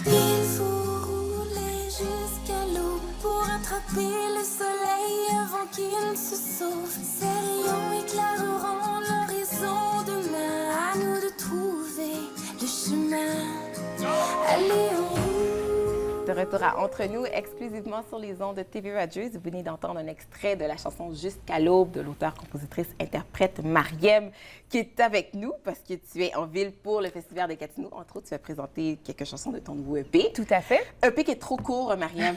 Il faut rouler jusqu'à l'eau pour attraper le soleil avant qu'il se sauve. Ses rayons éclaireront l'horizon demain. À nous de trouver le chemin. Allez, on roule. De retour à Entre nous, exclusivement sur les ondes de TV Rogers. Vous venez d'entendre un extrait de la chanson Jusqu'à l'aube de l'auteur-compositrice-interprète Mariem, qui est avec nous parce que tu es en ville pour le Festival des Gatineaux. Entre autres, tu as présenté quelques chansons de ton nouveau EP. Tout à fait. EP qui est trop court, Mariem.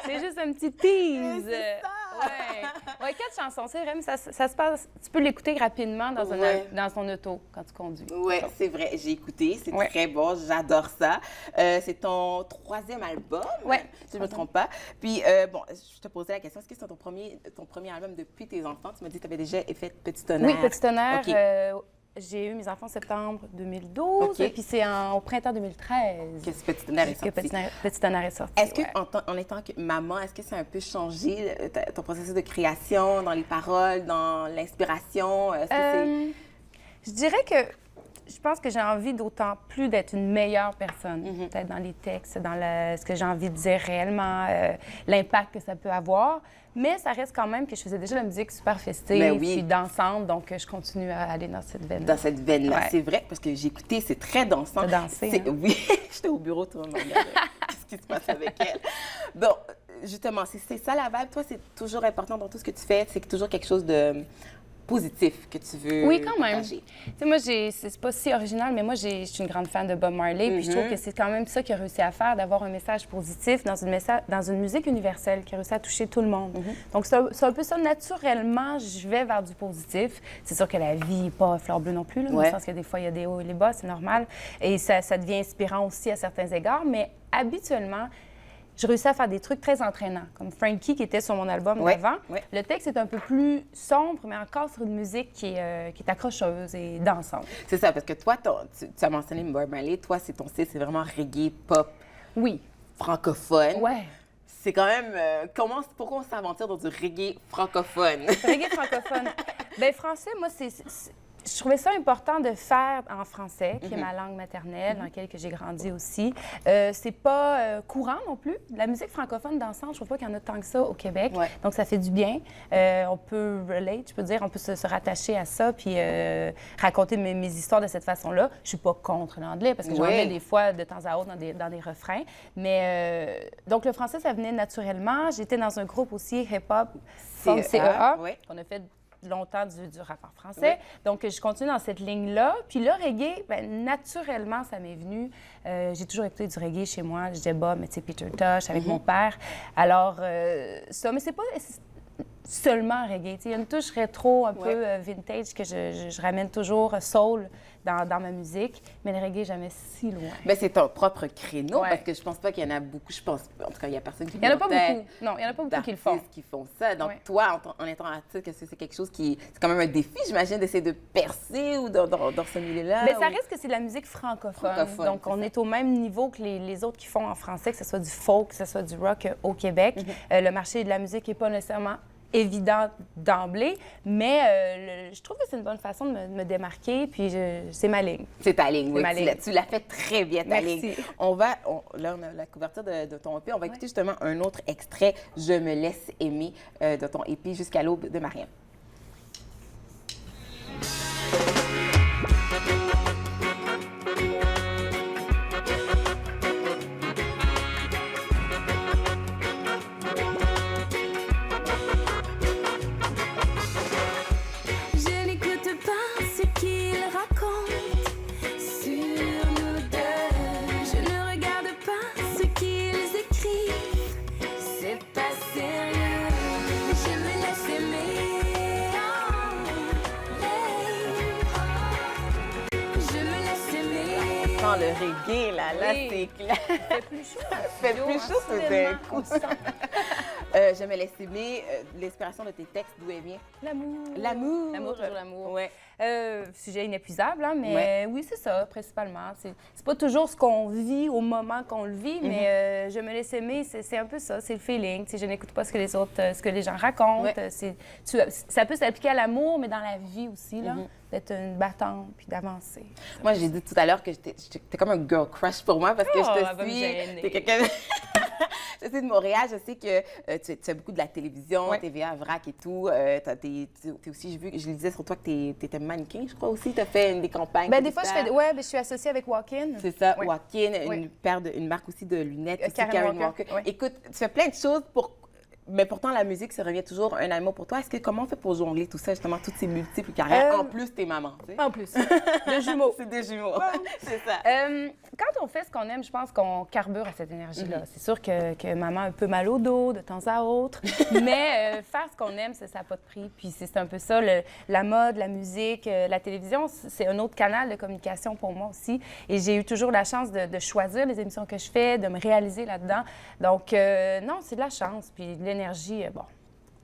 C'est juste un petit tease. C'est ça. Ouais, 4 chansons. C'est vrai, mais ça se passe. Tu peux l'écouter rapidement dans, dans ton auto quand tu conduis. Oui, c'est vrai. J'ai écouté. C'est Ouais. très bon. J'adore ça. C'est ton 3e album, si je ne me trompe pas. Puis, bon, je te posais la question, est-ce que c'est ton premier album depuis tes enfants? Tu m'as dit que tu avais déjà fait Petit Tonnerre. Oui, Petit Tonnerre. OK. J'ai eu mes enfants en septembre 2012, OK. et puis c'est au printemps 2013 Qu'est-ce que Petit Tonnerre est que sorti? Petit Tonnerre est sorti. Est-ce que, ouais. en étant que maman, est-ce que ça a un peu changé ton processus de création, dans les paroles, dans l'inspiration? Est-ce que Je dirais que je pense que j'ai envie d'autant plus d'être une meilleure personne, peut-être dans les textes, dans ce que j'ai envie de dire réellement, l'impact que ça peut avoir. Mais ça reste quand même que je faisais déjà la musique super festive, Ben oui. puis dansante, donc je continue à aller dans cette veine. dans cette veine-là? Ouais. C'est vrai, parce que j'ai écouté, c'est très dansant. T'as dansé, C'est- hein? Oui, j'étais au bureau, tout le monde me regardait. Qu'est-ce qui se passe avec elle? Bon, justement, c'est ça la vibe. Toi, c'est toujours important dans tout ce que tu fais. C'est toujours quelque chose de positif que tu veux Oui, quand même. partager. Tu sais, moi, c'est pas si original, mais moi, je suis une grande fan de Bob Marley, puis je trouve que c'est quand même ça qu'il a réussi à faire, d'avoir un message positif dans une musique universelle qui a réussi à toucher tout le monde. Donc, c'est un peu ça. Naturellement, je vais vers du positif. C'est sûr que la vie n'est pas fleur bleue non plus, là, dans Ouais. le sens que des fois, il y a des hauts et des bas, c'est normal. Et ça devient inspirant aussi à certains égards, mais habituellement, je réussis à faire des trucs très entraînants, comme Frankie, qui était sur mon album Ouais, d'avant. ouais. Le texte est un peu plus sombre, mais encore sur une musique qui est accrocheuse et dansante. C'est ça, parce que toi, tu as mentionné Bob Marley. Toi, c'est ton style, c'est vraiment reggae, pop, Oui. francophone. Ouais. C'est quand même... pourquoi on s'aventure dans du reggae francophone? Reggae francophone. Bien, français, moi, je trouvais ça important de faire en français, qui est ma langue maternelle, dans laquelle que j'ai grandi aussi. C'est pas courant non plus. La musique francophone dansante, je trouve pas qu'il y en a tant que ça au Québec. Ouais. Donc, ça fait du bien. On peut relate, je peux dire, on peut se rattacher à ça, puis raconter mes histoires de cette façon-là. Je suis pas contre l'anglais, parce que j'en Ouais. mets des fois, de temps à autre, dans des refrains. Mais, donc, le français, ça venait naturellement. J'étais dans un groupe aussi, hip-hop, comme CEA, ouais. qu'on a fait longtemps du rap en français. Donc, je continue dans cette ligne-là. Puis le reggae, bien, naturellement, ça m'est venu. J'ai toujours écouté du reggae chez moi. Je disais Bob, mais tu sais, Peter Tosh avec mon père. Alors, ça, mais c'est pas seulement reggae. Tu sais, il y a une touche rétro, un peu vintage, que je ramène toujours, soul, dans ma musique. Mais le reggae, jamais si loin. Ben, c'est ton propre créneau, Ouais. parce que je pense pas qu'il y en a beaucoup. Je pense, en tout cas, il y a personne qui Il n'y en a pas beaucoup. Non, il n'y en a pas beaucoup qui le font. d'artistes qui font ça. Donc, Ouais. toi, en étant artiste, est-ce que c'est quelque chose qui... C'est quand même un défi, j'imagine, d'essayer de percer ou dans ce milieu-là? Bien, ça ou- reste que c'est de la musique francophone. Francophone, Donc, c'est on ça. est au même niveau que les autres qui font en français, que ce soit du folk, que ce soit du rock au Québec. Le marché de la musique n'est pas nécessairement évident d'emblée, mais je trouve que c'est une bonne façon de me démarquer, puis c'est ma ligne. C'est ta ligne, oui. ma ligne. Tu l'as fait très bien, ta Merci. ligne. Là, on a la couverture de ton EP. On va écouter justement un autre extrait, Je me laisse aimer, de ton EP Jusqu'à l'aube de Mariem. Je n'écoute pas ce qu'ils racontent sur nous deux. Je ne regarde pas ce qu'ils écrivent. C'est pas sérieux. Je me laisse aimer. Oh, hey. Je me laisse aimer. Quand le reggae, là, Oui. c'est clair. C'est plus chaud. Fait plus chaud tout d'un coup. Je me laisse aimer. L'inspiration de tes textes, d'où elle vient? L'amour. L'amour. L'amour, toujours l'amour. Ouais. Sujet inépuisable, hein, mais oui, c'est ça, principalement. C'est pas toujours ce qu'on vit au moment qu'on le vit, mais je me laisse aimer, c'est un peu ça, c'est le feeling. Je n'écoute pas ce que les autres, ce que les gens racontent. Ouais. Ça peut s'appliquer à l'amour, mais dans la vie aussi, là, d'être une battante puis d'avancer. Moi, j'ai dit tout à l'heure que t'es comme un girl crush pour moi parce que Oh, je elle va te me suis. gêner. T'es quelqu'un. Je sais de Montréal, je sais que tu fais beaucoup de la télévision, Ouais. TVA, Vrac et tout. T'es aussi, j'ai vu, je le disais sur toi que t'étais mannequin, je crois aussi. T'as fait des campagnes. Ben, des fois, publicitaires. je suis associée avec Walk-In. C'est ça, Ouais. Walk-In, Oui. une marque aussi de lunettes, aussi, Karen Walker, oui. Écoute, tu fais plein de choses mais pourtant, la musique, ça revient toujours un amour pour toi. Comment on fait pour jongler tout ça, justement, toutes ces multiples carrières? En plus, t'es maman, tu sais. En plus, de jumeaux. C'est des jumeaux. C'est ça. Quand on fait ce qu'on aime, je pense qu'on carbure à cette énergie-là. C'est sûr que maman a un peu mal au dos de temps à autre, mais faire ce qu'on aime, ça n'a pas de prix. Puis c'est un peu ça, la mode, la musique, la télévision, c'est un autre canal de communication pour moi aussi. Et j'ai eu toujours la chance de choisir les émissions que je fais, de me réaliser là-dedans. Donc, non, c'est de la chance. Puis de l'énergie, bon,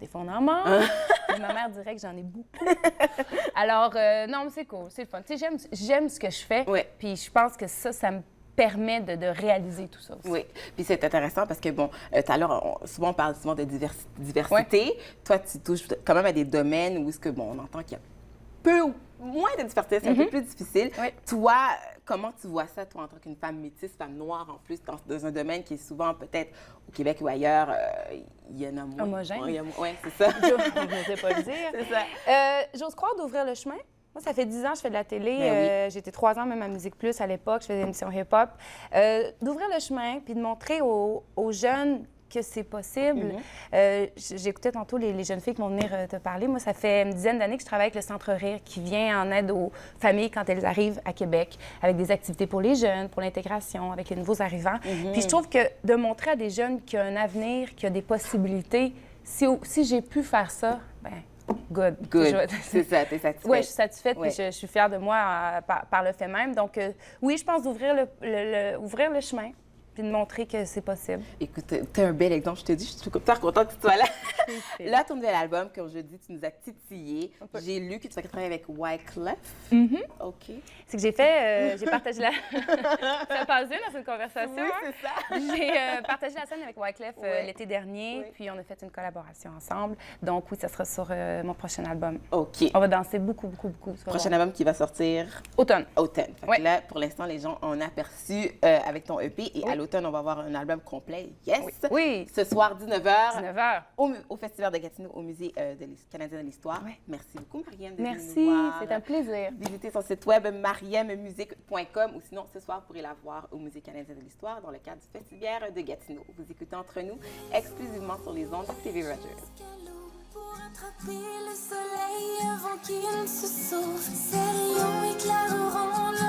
des fois on en manque. Puis ma mère dirait que j'en ai beaucoup. Alors, non, mais c'est cool, c'est le fun. Tu sais, j'aime ce que je fais. Ouais. Puis je pense que ça me permet de réaliser tout ça aussi. Oui, puis c'est intéressant parce que, bon, tout à l'heure, souvent on parle souvent de diversité. Toi, tu touches quand même à des domaines où est-ce que, bon, on entend qu'il y a peu ou moins de diversité, c'est un peu plus difficile. Oui. Toi, comment tu vois ça, toi, en tant qu'une femme métisse, femme noire en plus, dans un domaine qui est souvent peut-être au Québec ou ailleurs, il y en a moins. Homogène. Oui, c'est ça. Je n'osais pas le dire. C'est ça. J'ose croire d'ouvrir le chemin. Moi, ça fait 10 ans que je fais de la télé. Ben oui. J'étais 3 ans même à Musique Plus à l'époque. Je faisais une émission hip-hop. D'ouvrir le chemin puis de montrer aux jeunes que c'est possible. J'écoutais tantôt les jeunes filles qui vont venir te parler. Moi, ça fait une dizaine d'années que je travaille avec le Centre Rire qui vient en aide aux familles quand elles arrivent à Québec, avec des activités pour les jeunes, pour l'intégration, avec les nouveaux arrivants. Puis je trouve que de montrer à des jeunes qu'il y a un avenir, qu'il y a des possibilités, si j'ai pu faire ça, ben good. C'est ça, t'es satisfaite. Oui, je suis satisfaite Ouais. puis je suis fière de moi par le fait même. Donc, oui, je pense d'ouvrir ouvrir le chemin puis de montrer que c'est possible. Écoute, t'es un bel exemple. Je te dis, je suis super contente que tu sois là. Là, ton nouvel album, comme je dis, tu nous as titillé. J'ai lu que tu vas travailler avec Wyclef. OK. C'est que j'ai fait, j'ai partagé la... Ça passe bien dans cette conversation. Oui, hein? c'est ça. J'ai partagé la scène avec Wyclef Ouais. l'été dernier, Ouais. puis on a fait une collaboration ensemble. Donc oui, ça sera sur mon prochain album. OK. On va danser beaucoup, beaucoup, beaucoup. Ça va Prochain bon. album qui va sortir Automne. automne. Fait que Ouais. là, pour l'instant, les gens ont aperçu avec ton EP. Et à l'automne, on va avoir un album complet. Yes! Oui. Ce soir, 19h, 19h. au Festival de Gatineau, au Musée canadien de l'Histoire. Ouais. Merci beaucoup, Marième, de venir Merci, nous voir. c'est un plaisir. Visitez son site web mariemmusique.com ou sinon, ce soir, vous pourrez la voir au Musée canadien de l'Histoire dans le cadre du Festival de Gatineau. Vous écoutez Entre nous exclusivement sur les ondes de TV Rogers. Pour attraper le soleil avant qu'il ne se sauve, ces rayons éclaireront